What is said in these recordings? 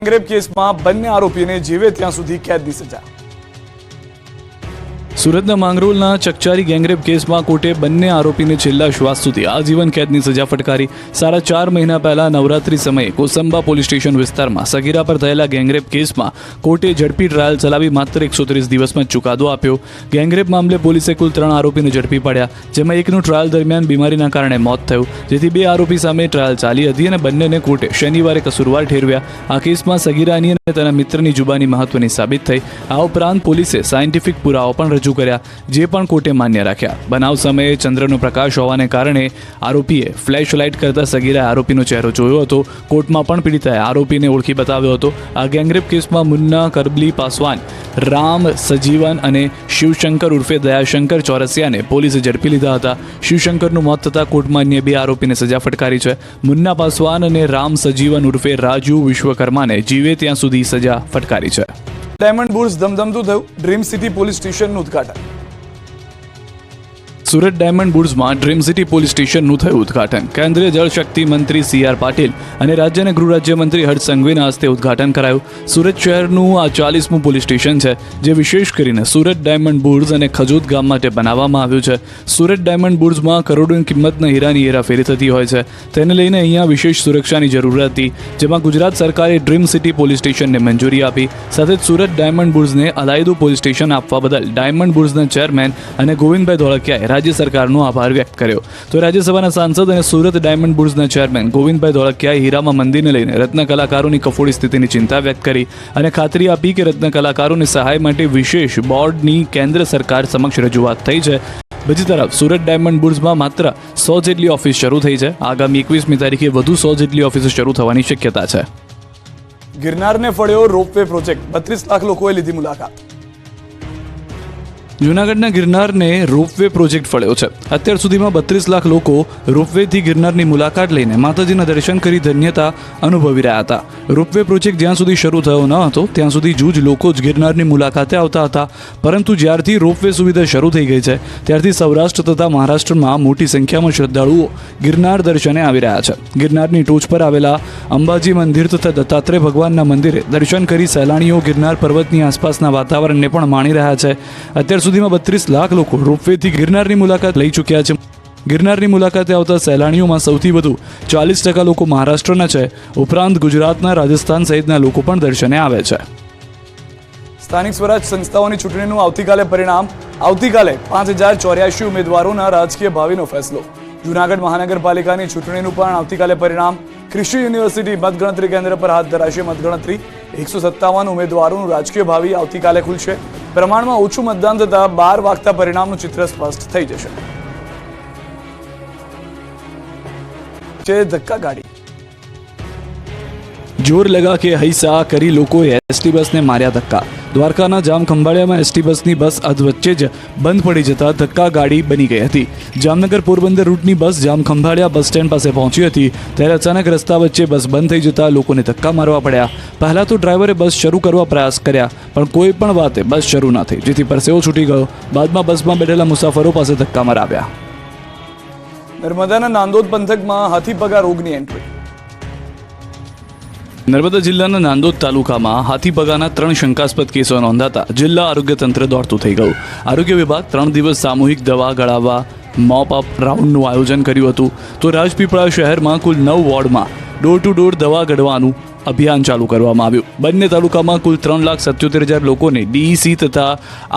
Gangrape કેસમાં બંને આરોપીને જીવે ત્યાં સુધી કેદની સજા। સુરતના માંગરોળના ચકચારી ગેંગરેપ કેસમાં કોર્ટે બંને આરોપીને છેલ્લા શ્વાસ સુધી આજીવન કેદની સજા ફટકારી। 4.5 મહિના પહેલા નવરાત્રી સમયે કોસંબા પોલીસ સ્ટેશન વિસ્તારમાં સગીરા પર થયેલા ગેંગરેપ કેસમાં કોર્ટે ઝડપી ટ્રાયલ ચલાવી માત્ર 130 દિવસમાં ચુકાદો આપ્યો। ગેંગરેપ મામલે પોલીસે કુલ 3 આરોપીને ઝડપી પાડ્યા, જેમાં એકનું ટ્રાયલ દરમિયાન બીમારીના કારણે મોત થયું, જેથી 2 આરોપી સામે ટ્રાયલ ચાલી હતી અને બંનેને કોર્ટે શનિવારે કસૂરવાર ઠેરવ્યા। આ કેસમાં સગીરાની અને તેના મિત્રની જુબાની મહત્વની સાબિત થઈ। આ ઉપરાંત પોલીસે સાયન્ટિફિક પુરાવો પણ રજૂ કર્યા, જે પણ કોર્ટે માન્ય રાખ્યા। બનાવ સમયે ચંદ્રનો પ્રકાશ હોવાને કારણે આરોપીએ ફ્લેશ લાઇટ કરતા સગીરાએ આરોપીનો ચહેરો જોયો હતો। કોર્ટમાં પણ પીડિતાએ આરોપીને ઓળખી બતાવ્યો હતો। આ ગેંગરેપ કેસમાં મુન્ના કરબલી પાસવાન, રામ સજીવન અને શિવશંકર ઉર્ફે દયાશંકર ચોરસિયાને પોલીસે ઝડપી લીધા હતા। શિવશંકરનું મોત થતાં કોર્ટમાં અન્ય 2 આરોપીને સજા ફટકારી છે। મુન્ના પાસવાન અને રામ સજીવન ઉર્ફે રાજુ વિશ્વકર્માને જીવે ત્યાં સુધી સજા ફટકારી છે। ડાયમંડ બુર્સ ધમધમતું થયું, ડ્રીમ સિટી પોલીસ સ્ટેશનનું ઉદ્ઘાટન। સુરત ડાયમંડ બુર્સમાં ડ્રીમ સિટી પોલીસ સ્ટેશનનું થયું ઉદ્ઘાટન। કેન્દ્રીય જળશક્તિ મંત્રી CR પાટીલ અને રાજ્યના ગૃહ રાજ્યમંત્રી હર્ષ સંઘવીના હસ્તે ઉદ્ઘાટન કરાયું। સુરત શહેરનું આ 40મું પોલીસ સ્ટેશન છે, જે વિશેષ કરીને સુરત ડાયમંડ બુર્સ અને ખજોદ ગામ માટે બનાવવામાં આવ્યું છે। સુરત ડાયમંડ બુર્સમાં કરોડોની કિંમતના હીરાની હેરાફેરી થતી હોય છે, તેને લઈને અહીંયા વિશેષ સુરક્ષાની જરૂર હતી, જેમાં ગુજરાત સરકારે ડ્રીમ સિટી પોલીસ સ્ટેશનને મંજૂરી આપી। સાથે જ સુરત ડાયમંડ બુર્સને અલાયદું પોલીસ સ્ટેશન આપવા બદલ ડાયમંડ બુર્સના ચેરમેન અને ગોવિંદભાઈ ધોળકિયાએ રાજ્ય સરકારનો આભાર વ્યક્ત કર્યો। તો રાજ્યસભાના સાંસદ અને સુરત ડાયમંડ બુર્સના ચેરમેન ગોવિંદભાઈ ધોળકિયાએ હીરામાં મંદીને લઈને રત્ન કલાકારોની કફોડી સ્થિતિની ચિંતા વ્યક્ત કરી અને ખાતરી આપી કે રત્ન કલાકારોની સહાય માટે વિશેષ બોર્ડની કેન્દ્ર સરકાર સમક્ષ રજૂઆત થઈ છે। બીજી તરફ સુરત ડાયમંડ બુર્સમાં માત્ર 100 જેટલી ઓફિસ શરૂ થઈ છે। આગામી 21મી તારીખે વધુ 100 જેટલી ઓફિસો શરૂ થવાની શક્યતા છે। ગિરનારને ફળ્યો રોપવે પ્રોજેક્ટ, 32 લાખ લોકોએ લીધી મુલાકાત। જૂનાગઢના ગિરનારને રોપવે પ્રોજેક્ટ ફળ્યો છે। અત્યાર સુધીમાં 32 લાખ લોકો રોપવેથી ગિરનારની મુલાકાત લઈને માતાજીના દર્શન કરી ધન્યતા અનુભવી રહ્યા હતા। રોપવે પ્રોજેક્ટ જ્યાં સુધી શરૂ થયો ન હતો ત્યાં સુધી જૂજ લોકો જ ગિરનારની મુલાકાતે આવતા હતા, પરંતુ જ્યારથી રોપવે સુવિધા શરૂ થઈ ગઈ છે ત્યારથી સૌરાષ્ટ્ર તથા મહારાષ્ટ્રમાં મોટી સંખ્યામાં શ્રદ્ધાળુઓ ગિરનાર દર્શને આવી રહ્યા છે। ગિરનારની ટોચ પર આવેલા અંબાજી મંદિર તથા દત્તાત્રેય ભગવાનના મંદિરે દર્શન કરી સહેલાણીઓ ગિરનાર પર્વતની આસપાસના વાતાવરણને પણ માણી રહ્યા છે। અત્યાર સુધીમાં 32 લાખ લોકો રોપવેથી ગિરનારની મુલાકાત લઈ ચૂક્યા છે। ગિરનારની મુલાકાતે આવતા સહેલાણીઓમાં સૌથી વધુ 40% લોકો મહારાષ્ટ્રના છે, ઉપરાંત ગુજરાતના, રાજસ્થાન સહિતના લોકો પણ દર્શને આવે છે। સ્થાનિક સ્વરાજ સંસ્થાઓની ચૂંટણીનું આવતીકાલે પરિણામ। આવતીકાલે 5084 ઉમેદવારોના રાજકીય ભાવિનો ફેસલો। જૂનાગઢ મહાનગરપાલિકાની ચૂંટણીનું પણ આવતીકાલે પરિણામ। કૃષિ યુનિવર્સિટી મતગણતરી કેન્દ્ર પર હાથ ધરાશે મતગણતરી। 157 ઉમેદવારોનું રાજકીય ભાવિ આવતીકાલે ખુલશે। પ્રમાણમાં ઓછું મતદાન થતાં 12 વાગતા પરિણામનું ચિત્ર સ્પષ્ટ થઈ જશે। ધક્કા ગાડી, જોર લગા કે હૈસા કરી લોકોએ એસટી બસને માર્યા ધક્કા। દ્વારકાના જામ ખંભાળિયામાં એસટી બસની બસ અધવચ્ચે જ બંધ પડી જતા ધક્કા ગાડી બની ગઈ હતી। જામનગર પોરબંદર રૂટની બસ જામ ખંભાળિયા બસ સ્ટેન્ડ પાસે પહોંચી હતી, ત્યારે અચાનક રસ્તા વચ્ચે બસ બંધ થઈ જતા લોકોને ધક્કા મારવા પડ્યા। પહેલા તો ડ્રાઈવરે બસ શરૂ કરવા પ્રયાસ કર્યા, પણ કોઈ પણ વાતે બસ શરૂ ન થઈ, જેથી પરસેવો છૂટી ગયો। બાદમાં બસમાં બેઠેલા મુસાફરો પાસે ધક્કા મરાવ્યા। નર્મદાના નાંદોદ પંથકમાં હાથીપગા રોગની એન્ટ્રી। નર્મદા જિલ્લાના નાંદોદ તાલુકામાં હાથીપગાના 3 શંકાસ્પદ કેસો નોંધાતા જિલ્લા આરોગ્ય તંત્ર દોડતું થઈ ગયું। આરોગ્ય વિભાગ 3 દિવસ સામૂહિક દવા ગળાવવા મોપ અપ રાઉન્ડનું આયોજન કર્યું હતું। તો રાજપીપળા શહેરમાં કુલ 9 વોર્ડમાં ડોર ટુ ડોર દવા ગળવાનું અભિયાન ચાલુ કરવામાં આવ્યું। બંને તાલુકામાં કુલ 3,77,000 લોકોને DEC તથા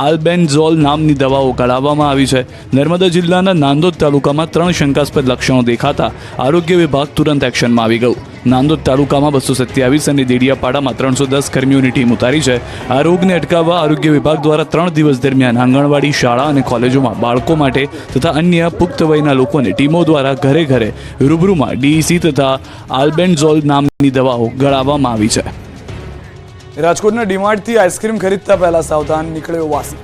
આલ્બેન્ઝોલ નામની દવાઓ ગળાવવામાં આવી છે। નર્મદા જિલ્લાના નાંદોદ તાલુકામાં 3 શંકાસ્પદ લક્ષણો દેખાતા આરોગ્ય વિભાગ તુરંત એક્શનમાં આવી ગયું। નાંદોદ તાલુકામાં 227 અને દેડિયાપાડામાં 310 કર્મીઓની ટીમ ઉતારી છે। આ રોગને અટકાવવા આરોગ્ય વિભાગ દ્વારા 3 દિવસ દરમિયાન આંગણવાડી, શાળા અને કોલેજોમાં બાળકો માટે તથા અન્ય પુખ્ત વયના લોકોને ટીમો દ્વારા ઘરે ઘરે રૂબરૂમાં DEC તથા આલ્બેન્ઝોલ નામની દવાઓ ગળાવવામાં આવી છે। રાજકોટના ડીમાર્ટથી આઈસ્ક્રીમ ખરીદતા પહેલા સાવધાન, નીકળ્યો વાસી।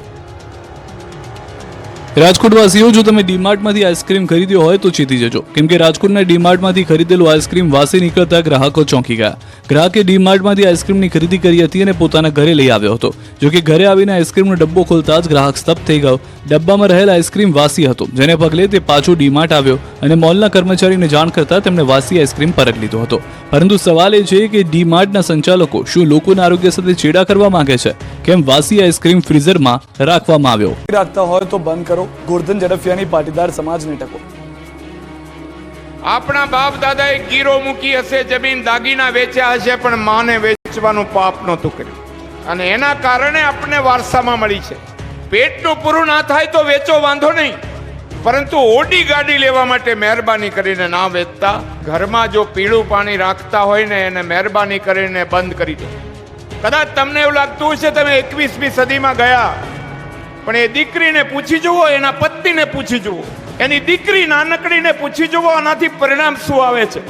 રાજકોટવાસીઓ, જો તમે ડીમાર્ટમાંથી આઈસ્ક્રીમ ખરીદ્યો હોય તો ચેતી જજો, કેમ કે રાજકોટના ડીમાર્ટમાંથી ખરીદેલું આઈસ્ક્રીમ વાસી નીકળતા ગ્રાહકો ચોંકી ગયા. ગ્રાહકે ડીમાર્ટમાંથી આઈસ્ક્રીમની ખરીદી કરી હતી અને પોતાના ઘરે લઈ આવ્યો હતો. જો કે ઘરે આવીને આઈસ્ક્રીમનો ડબ્બો ખોલતા જ ગ્રાહક સ્તબ્ધ થઈ ગયો. ડબ્બામાં રહેલ આઈસ્ક્રીમ વાસી હતો, જેને પગલે તે પાછો ડીમાર્ટ આવ્યો અને મોલના કર્મચારીને જાણ કરતા તેમણે વાસી આઈસ્ક્રીમ પરત લીધો હતો. પરંતુ સવાલ એ છે કે ડીમાર્ટના સંચાલકો શું લોકોના આરોગ્ય સાથે ચેડા કરવા માંગે છે? કેમ વાસી આઈસ્ક્રીમ ફ્રીઝરમાં રાખવામાં આવ્યો? રાખતા હોય તો બંધ કરો. ગોરધન ઝડફિયાની પાટીદાર સમાજને ટકો. આપણા બાપ દાદાએ ગીરો મૂકી હશે, જમીન દાગીના વેચ્યા હશે, પણ માને વેચવાનું પાપ નહોતું કર્યું, અને એના કારણે આપણને વારસામાં મળી છે. પેટનું પૂરું ના થાય તો વેચો, વાંધો નહીં, પરંતુ ઓડી ગાડી લેવા માટે મહેરબાની કરીને ના વેચતા. ઘરમાં જો પીળું પાણી રાખતા હોય ને એને મહેરબાની કરીને બંધ કરી દો. કદાચ તમને એવું લાગતું હશે તમે 21મી સદીમાં ગયા, પણ એ દીકરીને પૂછી જુઓ, એના પત્નીને પૂછી જુઓ, એની દીકરી નાનકડીને પૂછી જુઓ, આનાથી પરિણામ શું આવે છે.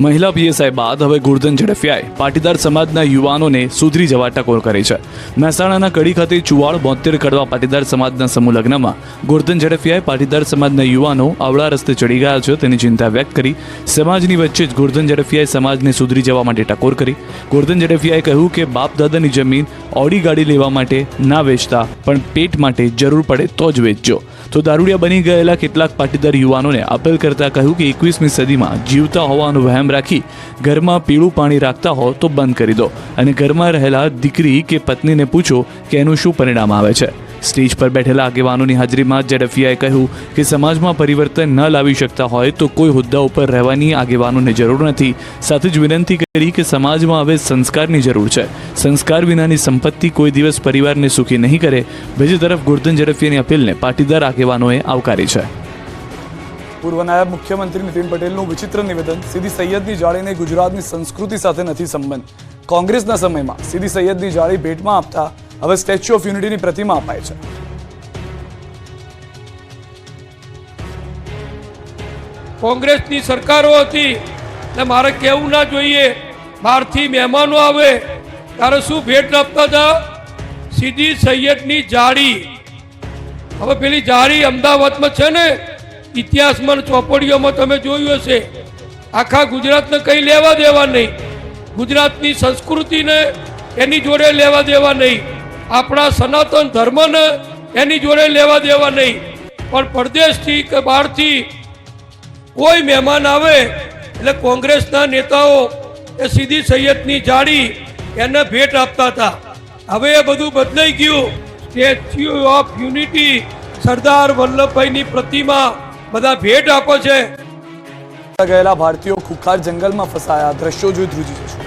મહિલા પીએસઆઈ બાદ હવે ગોરધન ઝડફિયાએ પાટીદાર સમાજના યુવાનોને સુધરી જવા ટકોર કરી છે. મહેસાણાના કડી ખાતે ચુવાડ 72 કડવા પાટીદાર સમાજના સમૂહ લગ્નમાં ગોરધન ઝડફિયાએ પાટીદાર સમાજના યુવાનો આવડા રસ્તે ચડી ગયા છે તેની ચિંતા વ્યક્ત કરી. સમાજની વચ્ચે જ ગોરધન ઝડફિયાએ સમાજને સુધરી જવા માટે ટકોર કરી. ગોરધન ઝડફિયાએ કહ્યું કે બાપ દાદાની જમીન ઓડી ગાડી લેવા માટે ના વેચતા, પણ પેટ માટે જરૂર પડે તો જ વેચજો. તો દારૂડિયા બની ગયેલા કેટલાક પાટીદાર યુવાનોને અપીલ કરતા કહ્યું કે 21મી સદીમાં જીવતા હોવાનો વહેમ રાખી ઘરમાં પીળું પાણી રાખતા હો તો બંધ કરી દો, અને ઘરમાં રહેલા દીકરી કે પત્નીને પૂછો કે એનું શું પરિણામ આવે છે. સ્ટેજ પર બેઠેલા આગેવાનોની હાજરીમાં ઝડફિયાએ કહ્યું કે સમાજમાં પરિવર્તન ન લાવી શકતા હોય તો કોઈ હોદ્દા ઉપર રહેવાની આગેવાનોને જરૂર નથી. સાથે જ વિનંતી કરી કે સમાજમાં હવે સંસ્કારની જરૂર છે. સંસ્કાર વિનાની સંપત્તિ કોઈ દિવસ પરિવારને સુખી નહીં કરે. બીજી તરફ ગોરધન ઝડફિયાની અપીલને પાટીદાર આગેવાનોએ આવકારી છે. પૂર્વ નાયબ મુખ્યમંત્રી નીતિન પટેલનું વિચિત્ર નિવેદન. સીદી સૈયદની જાળીને ગુજરાતની સંસ્કૃતિ સાથે નથી સંબંધ. કોંગ્રેસના સમયમાં સીદી સૈયદની જાળી ભેટમાં આપતા હવે સ્ટેચ્યુ ઓફ યુનિટીની પ્રતિમા અપાય છે. કોંગ્રેસની સરકારો હતી એટલે મારે કહેવું ના જોઈએ. બહારથી મહેમાનો આવે ત્યારે શું ભેટ આપતા હતા? સીદી સૈયદની જાળી. હવે પેલી જાળી અમદાવાદમાં છે ને, ઇતિહાસમાં ચોપડીઓમાં તમે જોયું હશે. આખા ગુજરાતને કંઈ લેવા દેવા નહીં, ગુજરાતની સંસ્કૃતિને એની જોડે લેવા દેવા નહીં, આપણા સનાતન ધર્મને એની જોડે લેવા દેવા નહીં. પણ પરદેશથી કે બહારથી કોઈ મહેમાન આવે એટલે કોંગ્રેસના નેતાઓ એ સીદી સૈયદની જાળી એને ભેટ આપતા હતા. હવે એ બધું બદલાઈ ગયું. સ્ટેચ્યુ ઓફ યુનિટી, સરદાર વલ્લભભાઈની પ્રતિમા બધા ભેટ આપે છે. ગયેલા ભારતીયો ખુખાર જંગલમાં ફસાયા. દ્રશ્યો જોઈ ધ્રુજી જશે.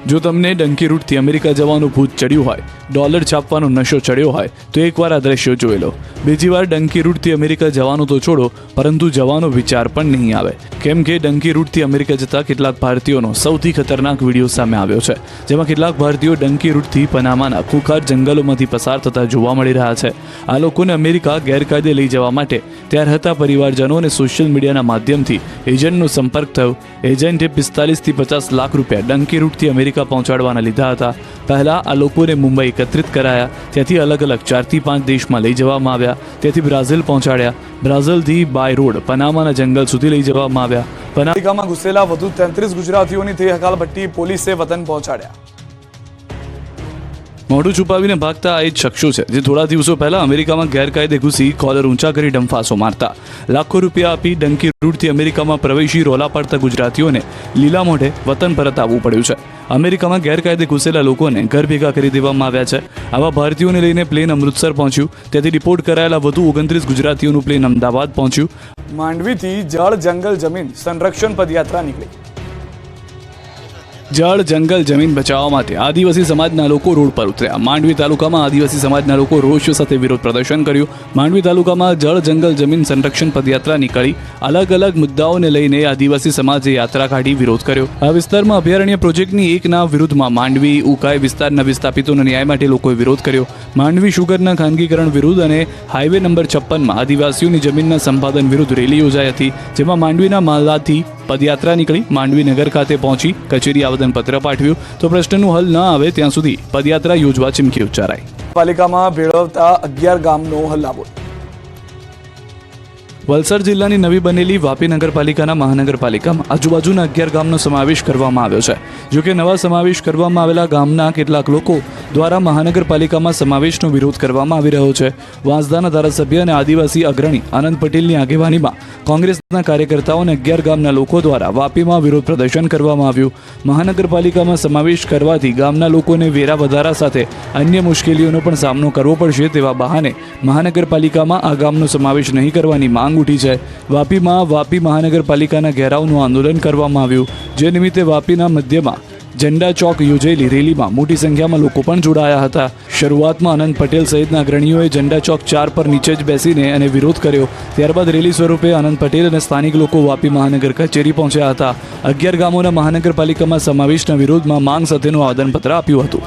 જો તમને ડંકી રૂટથી અમેરિકા જવાનું ભૂત ચડ્યું હોય, ડોલર છાપવાનો નશો ચડ્યો હોય તો એકવાર આ દ્રશ્યો જોઈ લો. બીજી વાર ડંકી રૂટથી અમેરિકા જવાનું તો છોડો, પરંતુ જવાનો વિચાર પણ નહીં આવે. કેમ કે ડંકી રૂટથી અમેરિકા જતા કેટલાક ભારતીયોનો સૌથી ખતરનાક વિડીયો સામે આવ્યો છે, જેમાં કેટલાક ભારતીયો ડંકી રૂટથી પનામાના ખુખાર જંગલોમાંથી પસાર થતા જોવા મળી રહ્યા છે. આ લોકોને અમેરિકા ગેરકાયદે લઈ જવા માટે ત્યાં રહેતા પરિવારજનો અને સોશિયલ મીડિયાના માધ્યમથી એજન્ટનો સંપર્ક થયો. એજન્ટે 45 થી 50 લાખ રૂપિયા ડંકી રૂટથી અમેરિકા પહોંચાડવાના લીધા હતા. પહેલા આ લોકોને મુંબઈ એકત્રિત કરાયા, ત્યાંથી અલગ અલગ 4 થી 5 દેશમાં લઈ જવામાં આવ્યા, ત્યાંથી બ્રાઝિલ પહોંચાડ્યા, બ્રાઝિલથી બાય રોડ પનામાના જંગલ સુધી લઈ જવામાં આવ્યા. અમેરિકામાં ઘૂસેલા વધુ 33 ગુજરાતીઓની થઈ હકાલપટ્ટી. પોલીસે વતન પહોંચાડ્યા. મોઢું છુપાવીને ભાગતા આ એ જ શખ્સો છે જે થોડા દિવસો પહેલા અમેરિકામાં ગેરકાયદે ઘૂસી કોલર ઊંચા કરી ડંફાસો મારતા. લાખો રૂપિયા આપી ડંકી રૂટથી અમેરિકામાં પ્રવેશી રોલા પાડતા ગુજરાતીઓને લીલા મોઢે વતન પરત આવવું પડ્યું છે. અમેરિકામાં ગેરકાયદે ઘૂસેલા લોકોને ઘર ભેગા કરી દેવામાં આવ્યા છે. આવા ભારતીયોને લઈને પ્લેન અમૃતસર પહોંચ્યું. ત્યાંથી રિપોર્ટ કરાયેલા વધુ 29 ગુજરાતીઓનું પ્લેન અમદાવાદ પહોંચ્યું. માંડવીથી જળ જંગલ જમીન સંરક્ષણ પદયાત્રા નીકળી. જળ જંગલ જમીન બચાવવા માટે આદિવાસી સમાજના લોકો રોડ પર ઉતર્યા. માંડવી તાલુકામાં આદિવાસી સમાજના લોકો રોડ શો સાથે વિરોધ પ્રદર્શન કર્યું. માંડવી તાલુકામાં જળ જંગલ જમીન સંરક્ષણ પદયાત્રા નીકળી. અલગ અલગ મુદ્દાઓને લઈને આદિવાસી સમાજે યાત્રા કાઢી વિરોધ કર્યો. આ વિસ્તારમાં અભયારણ્ય પ્રોજેક્ટની એકના વિરુદ્ધમાં માંડવી ઉકાઈ વિસ્તારના વિસ્થાપિતોના ન્યાય માટે લોકોએ વિરોધ કર્યો. માંડવી શુગરના ખાનગીકરણ વિરુદ્ધ અને હાઈવે નંબર 56માં આદિવાસીઓની જમીનના સંપાદન વિરુદ્ધ રેલી યોજાઈ હતી, જેમાં માંડવીના માલાથી પદયાત્રા નીકળી માંડવી નગર ખાતે પહોંચી કચેરી આવેદનપત્ર પાઠવ્યું તો પ્રશ્નનું હલ ન આવે ત્યાં સુધી પદયાત્રા યોજવા ચીમકી ઉચ્ચારાઈ. પાલિકામાં ભેળવતા 11 ગામનો હલ્લાબોલ. વલસાડ જિલ્લાની નવી બનેલી વાપી નગરપાલિકાના મહાનગરપાલિકામાં આજુબાજુના 11 ગામનો સમાવેશ કરવામાં આવ્યો છે. જોકે નવા સમાવેશ કરવામાં આવેલા ગામના કેટલાક લોકો દ્વારા મહાનગરપાલિકામાં સમાવેશનો વિરોધ કરવામાં આવી રહ્યો છે. વાંસદાના ધારાસભ્ય અને આદિવાસી અગ્રણી આનંદ પટેલની આગેવાનીમાં કોંગ્રેસના કાર્યકર્તાઓ અને 11 ગામના લોકો દ્વારા વાપીમાં વિરોધ પ્રદર્શન કરવામાં આવ્યું. મહાનગરપાલિકામાં સમાવેશ કરવાથી ગામના લોકોને વેરા વધારા સાથે અન્ય મુશ્કેલીઓનો પણ સામનો કરવો પડશે તેવા બહાને મહાનગરપાલિકામાં આ ગામનો સમાવેશ નહીં કરવાની માંગ ઉઠી છે. વાપીમાં વાપી મહાનગરપાલિકાના ઘેરાવનું આંદોલન કરવામાં આવ્યું, જે નિમિત્તે વાપીના મધ્યમાં ઝંડા ચોક યોજેલી રેલીમાં મોટી સંખ્યામાં લોકો પણ જોડાયા હતા. શરૂઆતમાં આનંદ પટેલ સહિતના અગ્રણીઓએ ઝંડા ચોક 4 પર નીચે જ બેસીને અને વિરોધ કર્યો. ત્યારબાદ રેલી સ્વરૂપે આનંદ પટેલ અને સ્થાનિક લોકો વાપી મહાનગર કચેરી પહોંચ્યા હતા. 11 ગામોના મહાનગરપાલિકામાં સમાવેશના વિરોધમાં માંગ સાથેનું આવેદનપત્ર આપ્યું હતું.